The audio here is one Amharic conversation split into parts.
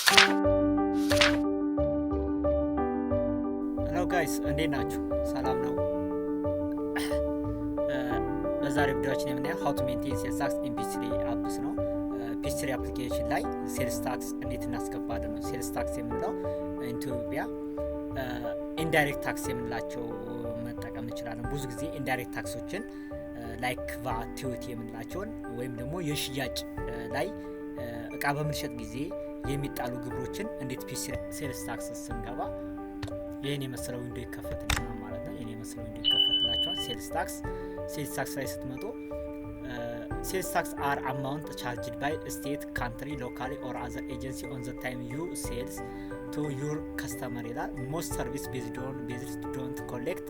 ሄሎ ጋይስ እንዴት ናችሁ? ሰላም ነው? በዛሬው ቪዲዮአችን የምናየው ሃው ቱ ሜንቴን ሴልስ ታክስ ኢን ፒች3 አፕስ ነው። ፒች3 አፕሊኬሽን ላይ ሴልስ ታክስ እንዴት እናስገባለን ነው። ሴልስ ታክስ የምንለው ኢትዮጵያ ኢንዳይሬክት ታክስ የምንላቸው መጠቀም እንችላለን። ብዙ ጊዜ ኢንዳይሬክት ታክሶችን ላይክ ቫት፣ ቲኦቲ የምንላቸውን ወይም ደግሞ የሽያጭ ላይ እቃ በምንሸጥ ጊዜ የሚጣሉ ግብሮችን እንዴት ፒች3 ሴልስ ታክስ ስንገባ ይህን የመሰለው ዊንዶ ይከፈትልናል ማለት ነው። ይህን የመሰለው ዊንዶ ይከፈትላቸዋል። ሴልስ ታክስ ላይ ስትመጡ ሴልስ ታክስ አር አማውንት ቻርጅድ ባይ ስቴት ካንትሪ ሎካሊ ኦር አዘር ኤጀንሲ ኦን ዘ ታይም ዩ ሴልስ ቱ ዩር ከስተመር ይላል። ሞስት ሰርቪስ ቤዝድ ዶንት ኮሌክት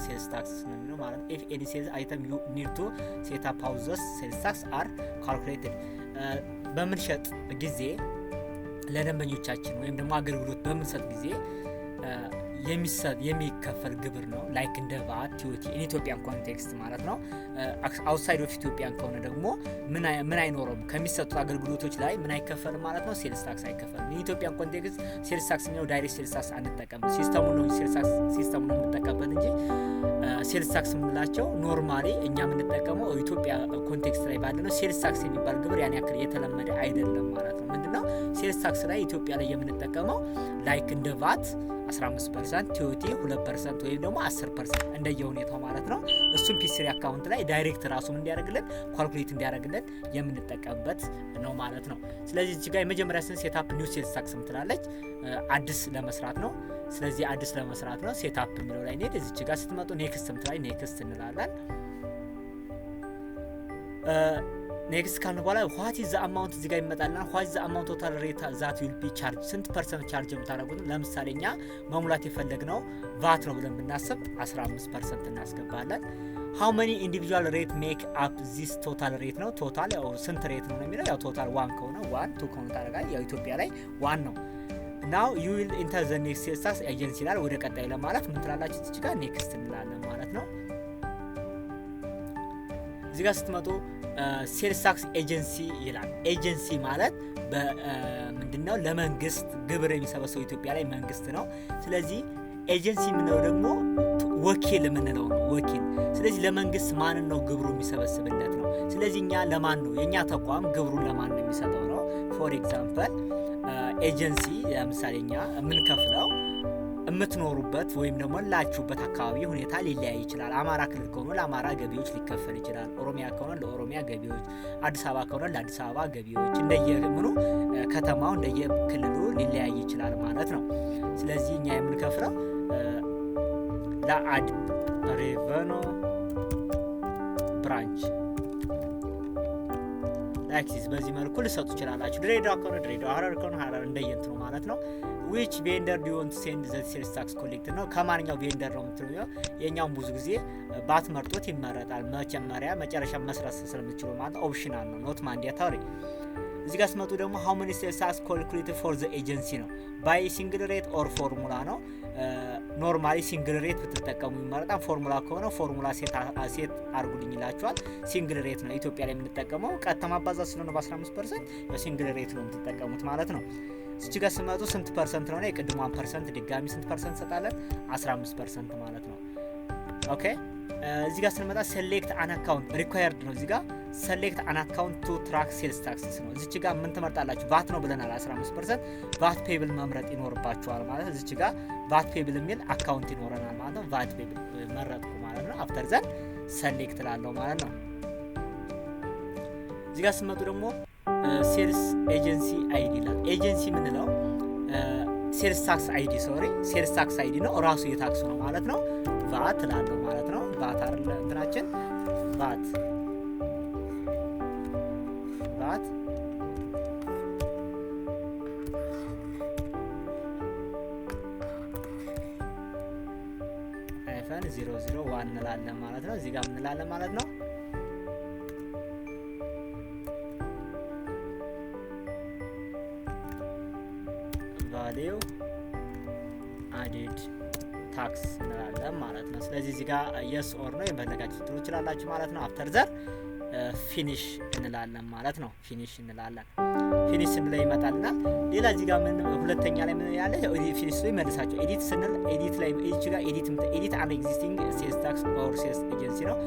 ሴልስ ታክስ ነው የሚለው ማለት ነው። ኢፍ ኤኒ ሴልስ አይተም ዩ ኒድ ቱ ሴት አፕ ሃው ዘስ ሴልስ ታክስ አር ካልኩሌትድ በምንሸጥ ጊዜ ለደንበኞቻችን ወይም ደግሞ አገልግሎት በምንሰጥ ጊዜ የሚከፈል ግብር ነው። ላይክ እንደ ቫት፣ ቲኦቲ ኢትዮጵያን ኮንቴክስት ማለት ነው። አውትሳይድ ኦፍ ኢትዮጵያን ከሆነ ደግሞ ምን አይኖረውም። ከሚሰጡት አገልግሎቶች ላይ ምን አይከፈልም ማለት ነው። ሴልስ ታክስ አይከፈልም። ኢትዮጵያን ኮንቴክስት ሴልስ ታክስ ነው። ዳይሬክት ሴልስ ታክስ አንጠቀም። ሲስተሙን ነው የምንጠቀምበት እንጂ ሴልስ ታክስ የምንላቸው ኖርማሊ እኛ የምንጠቀመው ኢትዮጵያ ኮንቴክስት ላይ ባለ ነው። ሴልስ ታክስ የሚባል ግብር ያን ያክል የተለመደ አይደለም ማለት ነው። ምንድነው ሴልስ ታክስ ላይ ኢትዮጵያ ላይ የምንጠቀመው ላይክ እንደ ቫት 15%፣ ቲኦቲ 2% ወይም ደግሞ 10% እንደየሁኔታው ማለት ነው። እሱም ፒች3 አካውንት ላይ ዳይሬክት ራሱን እንዲያደርግልን ካልኩሌት እንዲያደርግልን የምንጠቀምበት ነው ማለት ነው። ስለዚህ እዚህ ጋር የመጀመሪያ ሴትአፕ ኒው ሴልስ ታክስ ምትላለች አዲስ ለመስራት ነው። ስለዚህ አዲስ ለመስራት ነው ሴትአፕ የሚለው ላይ እንሄድ። እዚህ ጋር ስትመጡ ኔክስት ምትላይ ኔክስት እንላለን። ኔክስት ካልን በኋላ ዋት ኢዝ ዘ አማውንት እዚህ ጋር ይመጣልና ዋት ኢዝ ዘ አማውንት ቶታል ሬት ዛት ዊል ቢ ቻርጅ ስንት ፐርሰንት ቻርጅ የምታደርጉት። ለምሳሌ እኛ መሙላት የፈለግነው ቫት ነው ብለን ብናስብ 15% እናስገባለን። ሃው መኒ ኢንዲቪጁዋል ሬት ሜክ አፕ ዚስ ቶታል ሬት ነው። ቶታል ያው ስንት ሬት ነው የሚለው ያው ቶታል 1 ከሆነ 1 2 ከሆነ ታደርጋለህ። ያው ኢትዮጵያ ላይ 1 ነው። ናው ዩ ዊል ኢንተር ዘ ኔክስት ሴልስ ታክስ ኤጀንሲ ይላል። ወደ ቀጣይ ለማለፍ ምን ትላላችሁ? እዚህ ጋር ኔክስት እንላለን ማለት ነው። እዚህ ጋር ስትመጡ ሴልስ ታክስ ኤጀንሲ ይላል። ኤጀንሲ ማለት ምንድነው? ለመንግስት ግብር የሚሰበሰበው ኢትዮጵያ ላይ መንግስት ነው። ስለዚህ ኤጀንሲ የምንለው ደግሞ ወኪል የምንለው ነው። ወኪል ስለዚህ ለመንግስት ማንን ነው ግብሩ የሚሰበስብለት ነው። ስለዚህ እኛ ለማን ነው የኛ ተቋም ግብሩን ለማን ነው የሚሰጠው ነው። ፎር ኤግዛምፕል ኤጀንሲ ለምሳሌ እኛ የምንከፍለው የምትኖሩበት ወይም ደግሞ ላችሁበት አካባቢ ሁኔታ ሊለያይ ይችላል። አማራ ክልል ከሆነ ለአማራ ገቢዎች ሊከፈል ይችላል። ኦሮሚያ ከሆነ ለኦሮሚያ ገቢዎች፣ አዲስ አበባ ከሆነ ለአዲስ አበባ ገቢዎች፣ እንደየምኑ ከተማው እንደየክልሉ ሊለያይ ይችላል ማለት ነው። ስለዚህ እኛ የምንከፍለው ለአድ ሬቨኑ ብራንች ላክሲስ በዚህ መልኩ ልሰጡ ይችላላችሁ። ድሬዳዋ ከሆነ ድሬዳዋ፣ ሀረር ከሆነ ሀረር እንደየንትኑ ማለት ነው። which vendor do you want to send the sales tax collector ነው። ከማንኛው ቬንደር ነው የምትለው። የኛውን ብዙ ጊዜ ባትመርጡት ይመረጣል። መጨረሻ መስራት ስለምትችሉ ማለት ኦፕሽናል ነው፣ ኖት ማንዴታሪ። እዚህ ጋር ስመጡ ደግሞ how many sales tax calculated for the agency ነው። by single rate or ፎርሙላ ነው። ኖርማሊ ሲንግል ሬት ብትጠቀሙ ይመረጣል። ፎርሙላ ከሆነ ፎርሙላ ሴት አርጉልኝ ይላችኋል። ሲንግል ሬት ነው ኢትዮጵያ ላይ የምንጠቀመው። ቀጥታ ማባዛት ስለሆነ በ15% ሲንግል ሬት ነው የምትጠቀሙት ማለት ነው። እዚህ ጋር ስመጡ ስንት ፐርሰንት ነው? የቅድሙ 1% ድጋሚ ስንት ፐርሰንት ሰጣለን? 15% ማለት ነው። ኦኬ እዚህ ጋር ስንመጣ ሴሌክት አን አካውንት ሪኳየርድ ነው። እዚህ ጋር ሴሌክት አን አካውንት ቱ ትራክ ሴልስ ታክስስ ነው። እዚህ ጋር ምን ትመርጣላችሁ? ቫት ነው ብለናል 15%። ቫት ፔብል መምረጥ ይኖርባችኋል ማለት ነው። እዚህ ጋር ቫት ፔብል የሚል አካውንት ይኖረናል ማለት ነው። ቫት ፔብል መረጥኩ ማለት ነው። አፍተር ዘን ሴሌክት ላለው ማለት ነው። እዚህ ጋር ስንመጡ ደግሞ ሴልስ ኤጀንሲ አይዲ ይላል። ኤጀንሲ የምንለው ሴልስ ታክስ አይዲ ሴልስ ታክስ አይዲ ነው። ራሱ የታክሱ ነው ማለት ነው። ቫት ላለው ማለት ነው። ቫት አይደለ እንትናችን ቫት አይፈን 001 እንላለን ማለት ነው። እዚህ ጋር እንላለን ማለት ነው። ቫልዩ አድድ ታክስ እንላለን ማለት ነው። ስለዚህ እዚህ ጋር የስ ኦር ነው የፈለጋችሁ ትሉ ይችላላችሁ ማለት ነው። አፍተር ዘር ፊኒሽ እንላለን ማለት ነው። ፊኒሽ እንላለን። ፊኒሽ ስንል ይመጣልናል። ሌላ እዚህ ጋር ምን ሁለተኛ ላይ ምን ያለ ፊኒሽ ላይ መልሳቸው ኤዲት ስንል ኤዲት ላይ እዚህ ጋር ኤዲት አን ኤግዚስቲንግ ሴልስ ታክስ ኦር ሴልስ ኤጀንሲ ነው።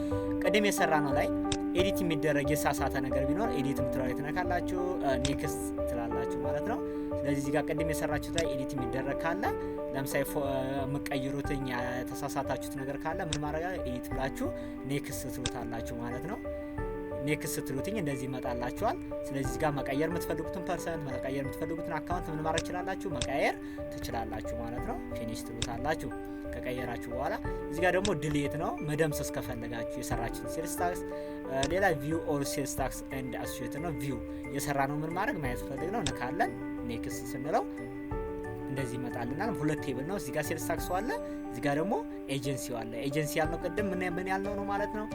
ቅድም የሰራ ነው ላይ ኤዲት የሚደረግ የሳሳተ ነገር ቢኖር ኤዲት የምትለው ላይ ትነካላችሁ፣ ኔክስት ትላላችሁ ማለት ነው። ስለዚህ እዚህ ጋር ቅድም የሰራችሁት ላይ ኤዲት የሚደረግ ካለ ለምሳሌ የምትቀይሩት የተሳሳታችሁት ነገር ካለ ምን ማድረግ ኤዲት ብላችሁ ኔክስት ትሉታላችሁ ማለት ነው። ኔክስት ስትሉትኝ እንደዚህ ይመጣላችኋል። ስለዚህ ጋር መቀየር የምትፈልጉትን ፐርሰንት መቀየር የምትፈልጉትን አካውንት ምን ማድረግ ትችላላችሁ? መቀየር ትችላላችሁ ማለት ነው። ፊኒሽ ትሉታላችሁ። ከቀየራችሁ በኋላ እዚህ ጋር ደግሞ ድሌት ነው፣ መደምሰስ ከፈለጋችሁ የሰራችሁትን ሴልስ ታክስ። ሌላ ቪው ኦል ሴልስ ታክስ ኤንድ አሶሺየትድ ነው። ቪው የሰራ ነው ምን ማድረግ ማየት ፈልግ ነው እንካለን። ኔክስት ስንለው እንደዚህ ይመጣልናል። ሁለት ቴብል ነው። እዚህ ጋር ሴልስ ታክስ አለ፣ እዚህ ጋር ደግሞ ኤጀንሲው አለ። ኤጀንሲ ያልነው ቅድም ምን ያልነው ነው ማለት ነው።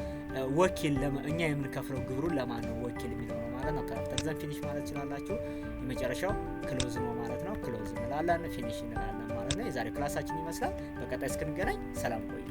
ወኪል እኛ የምንከፍለው ግብሩን ለማን ነው? ወኪል የሚለው ነው ማለት ነው። ከዛን ፊኒሽ ማለት ትችላላችሁ። የመጨረሻው ክሎዝ ነው ማለት ነው። ክሎዝ እንላለን፣ ፊኒሽ እንላለን ማለት ነው። የዛሬው ክላሳችን ይመስላል። በቀጣይ እስክንገናኝ ሰላም ቆዩ።